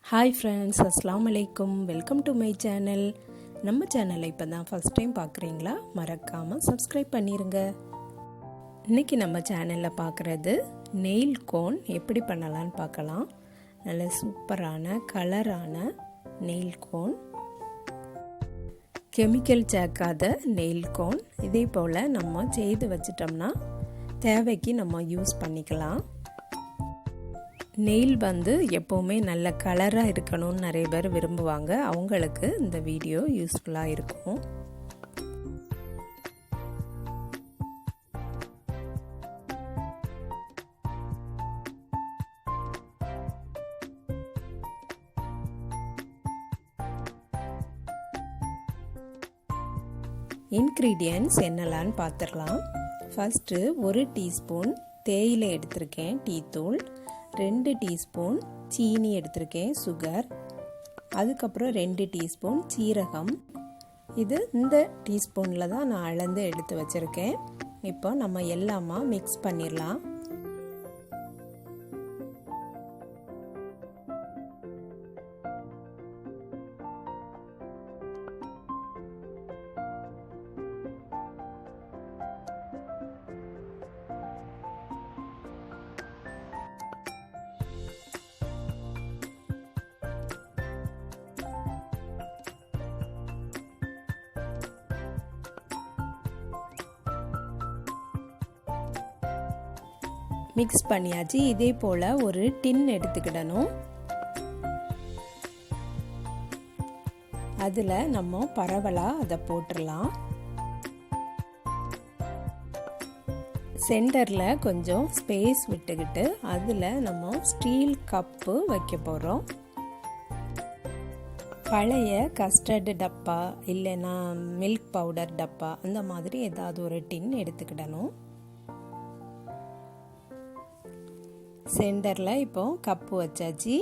Hi friends, அஸ்ஸலாமு அலைக்கும். Welcome to my channel. நம்ம சேனலை இப்போ தான் ஃபஸ்ட் டைம் பார்க்குறீங்களா? மறக்காமல் சப்ஸ்கிரைப் பண்ணிடுங்க. இன்றைக்கி நம்ம சேனலில் பார்க்குறது நெயில் கோன் எப்படி பண்ணலான்னு பார்க்கலாம். நல்ல சூப்பரான கலரான நெயில் கோன், கெமிக்கல் சேர்க்காத நெயில் கோன். இதே போல் நம்ம செய்து வச்சிட்டோம்னா தேவைக்கு நம்ம யூஸ் பண்ணிக்கலாம். நெயில் எப்போவுமே நல்ல கலராக இருக்கணும்னு நிறைய பேர் விரும்புவாங்க. அவங்களுக்கு இந்த வீடியோ யூஸ்ஃபுல்லாக இருக்கும். இன்க்ரீடியன்ட்ஸ் என்னலான்னு பார்த்துடலாம். ஃபஸ்ட்டு 1 டீஸ்பூன் தேயிலை எடுத்திருக்கேன், டீத்தூள். 2 டீஸ்பூன் சீனி எடுத்திருக்கேன், சுகர். அதுக்கப்புறம் 2 டீஸ்பூன் சீரகம். இந்த டீஸ்பூனில் தான் நான் அளந்து எடுத்து வச்சுருக்கேன். இப்போ நம்ம எல்லாமா மிக்ஸ் பண்ணிடலாம். மிக்ஸ் பண்ணியாச்சு. இதே போல் ஒரு டின் எடுத்துக்கிடணும். அதில் நம்ம பரவலாக அதை போட்டுடலாம். சென்டரில் கொஞ்சம் ஸ்பேஸ் விட்டுக்கிட்டு அதில் நம்ம ஸ்டீல் கப்பு வைக்க போகிறோம். பழைய கஸ்டர்டு டப்பா இல்லைன்னா மில்க் பவுடர் டப்பா, அந்த மாதிரி ஏதாவது ஒரு டின் எடுத்துக்கிடணும். சென்டரில் இப்போ கப்பு வச்சாச்சு.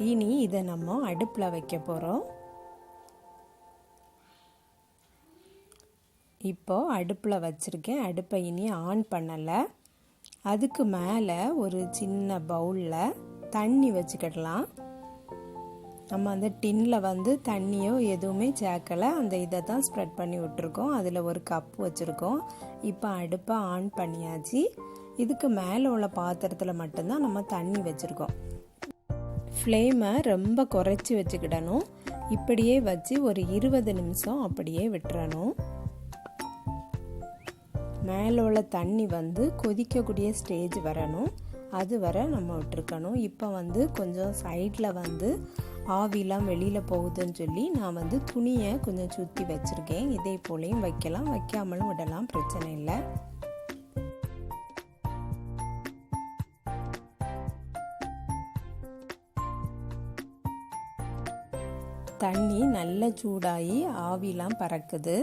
இனி இதை நம்ம அடுப்பில் வைக்க போகிறோம். இப்போ அடுப்பில் வச்சுருக்கேன். அடுப்பை இனி ஆன் பண்ணலை. அதுக்கு மேலே ஒரு சின்ன பவுலில் தண்ணி வச்சுக்கிடலாம். நம்ம அந்த டின்னில் தண்ணியோ எதுவுமே சேர்க்கலை. அந்த இதை தான் ஸ்ப்ரெட் பண்ணி விட்டுருக்கோம். அதில் ஒரு கப் வச்சுருக்கோம். இப்போ அடுப்பை ஆன் பண்ணியாச்சு. இதுக்கு மேலே உள்ள பாத்திரத்தில் மட்டும்தான் நம்ம தண்ணி வச்சுருக்கோம். ஃப்ளேமை ரொம்ப குறைச்சி வச்சுக்கிடணும். இப்படியே வச்சு ஒரு 20 நிமிஷம் அப்படியே விட்டுறணும். மேலே உள்ள தண்ணி கொதிக்கக்கூடிய ஸ்டேஜ் வரணும். அது வரை நம்ம விட்டுருக்கணும். இப்போ கொஞ்சம் சைடில் ஆவிலாம் வெளியில் போகுதுன்னு சொல்லி நான் துணியை கொஞ்சம் சுற்றி வச்சுருக்கேன். இதே போலையும் வைக்கலாம், வைக்காமலும் விடலாம், பிரச்சனை இல்லை. தண்ணி நல்லா சூடாகி ஆவிலாம் பறக்குது.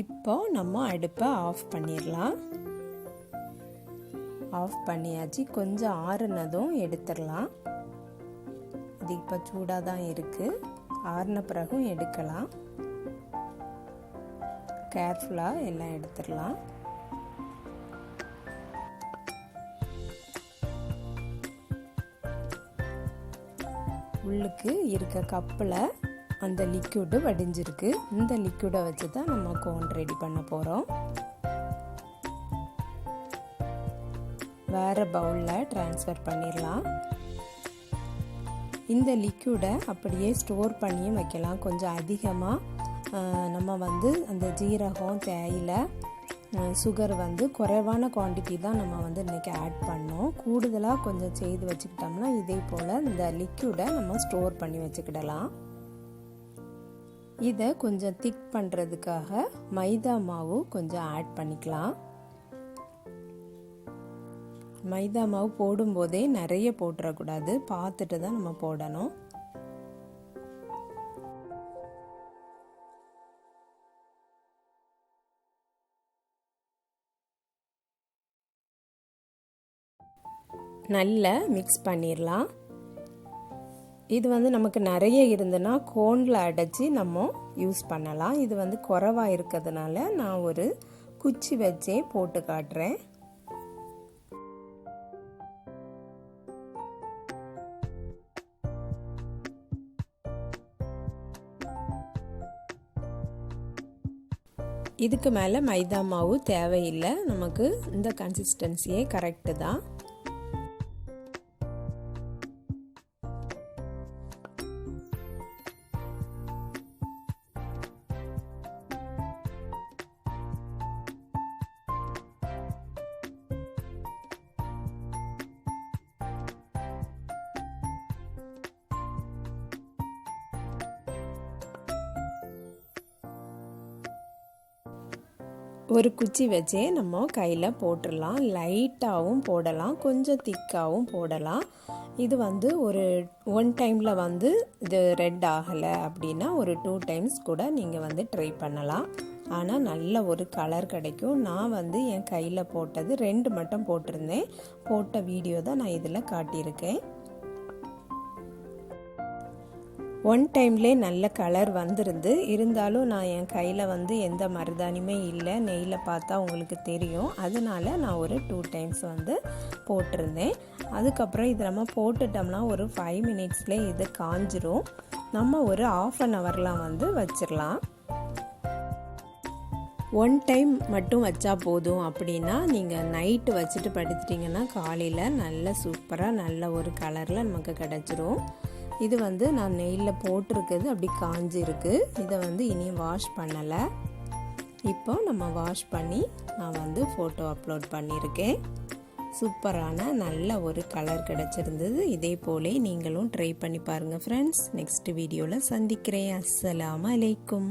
இப்போ நம்ம அடுப்பை ஆஃப் பண்ணிடலாம். ஆஃப் பண்ணியாச்சு. கொஞ்சம் ஆறுனதும் எடுத்துடலாம். இது இப்போ சூடாக தான் இருக்குது. ஆறுன பிறகும் எடுக்கலாம். கேர்ஃபுல்லாக எல்லாம் எடுத்துடலாம். உள்ளுக்கு இருக்க கப்பில் அந்த லிக்விடு வடிஞ்சிருக்கு. இந்த லிக்விடை வச்சு தான் நம்ம கோன் ரெடி பண்ண போகிறோம். வேறு பவுலில் ட்ரான்ஸ்ஃபர் பண்ணிடலாம். இந்த லிக்விடை அப்படியே ஸ்டோர் பண்ணியும் வைக்கலாம். கொஞ்சம் அதிகமாக நம்ம அந்த ஜீரகம், தேயிலை, சுகர் குறைவான குவான்டிட்டி தான் நம்ம இன்றைக்கி ஆட் பண்ணோம். கூடுதலாக கொஞ்சம் செய்து வச்சுக்கிட்டோம்னா இதே போல் இந்த லிக்விடை நம்ம ஸ்டோர் பண்ணி வச்சுக்கிடலாம். இதை கொஞ்சம் திக் பண்ணுறதுக்காக மைதா மாவு கொஞ்சம் ஆட் பண்ணிக்கலாம். மைதா மாவு போடும்போதே நிறைய போட்டுறக்கூடாது, பார்த்துட்டு தான் நம்ம போடணும். நல்லா மிக்ஸ் பண்ணிடலாம். இது வந்து நமக்கு நிறைய இருந்ததுன்னா கோனில் அடைச்சி நம்ம யூஸ் பண்ணலாம். இது வந்து குறைவாக இருக்கிறதுனால நான் ஒரு குச்சி வச்சே போட்டு காட்டுறேன். இதுக்கு மேலே மைதா மாவு தேவையில்லை, நமக்கு இந்த கன்சிஸ்டன்சியே கரெக்டு தான். ஒரு குச்சி வச்சே நம்ம கையில் போட்டுடலாம். லைட்டாகவும் போடலாம், கொஞ்சம் திக்காகவும் போடலாம். இது வந்து ஒரு 1 டைமில் வந்து இது ரெட் ஆகலை அப்படின்னா ஒரு 2 டைம்ஸ் கூட நீங்கள் வந்து ட்ரை பண்ணலாம். ஆனால் நல்ல ஒரு கலர் கிடைக்கும். நான் வந்து என் கையில் போட்டது 2 மட்டும் போட்டிருந்தேன். போட்ட வீடியோ தான் நான் இதில் காட்டியிருக்கேன். 1 டைம்லேயே நல்ல கலர் வந்துருந்து. இருந்தாலும் நான் என் கையில் வந்து எந்த மருதாணியுமே இல்லை, நெய்யில் பார்த்தா உங்களுக்கு தெரியும். அதனால நான் ஒரு 2 டைம்ஸ் வந்து போட்டிருந்தேன். அதுக்கப்புறம் இது நம்ம போட்டுட்டோம்னா ஒரு 5 மினிட்ஸ்லேயே இது காஞ்சிரும். நம்ம ஒரு 1/2 ஹவர்லாம் வந்து வச்சிடலாம். 1 டைம் மட்டும் வச்சா போதும் அப்படின்னா நீங்கள் நைட்டு வச்சுட்டு படுத்துட்டிங்கன்னா காலையில் நல்ல சூப்பராக நல்ல ஒரு கலரில் நமக்கு கிடச்சிரும். இது வந்து நான் நெய்யில் போட்டிருக்குது அப்படி காஞ்சிருக்கு. இதை வந்து இனி வாஷ் பண்ணலை. இப்போ நம்ம வாஷ் பண்ணி நான் வந்து ஃபோட்டோ அப்லோட் பண்ணியிருக்கேன். சூப்பரான நல்ல ஒரு கலர் கிடச்சிருந்தது. இதே போலே நீங்களும் ட்ரை பண்ணி பாருங்கள் ஃப்ரெண்ட்ஸ். நெக்ஸ்ட் வீடியோவில் சந்திக்கிறேன். அஸ்ஸலாமு அலைக்கும்.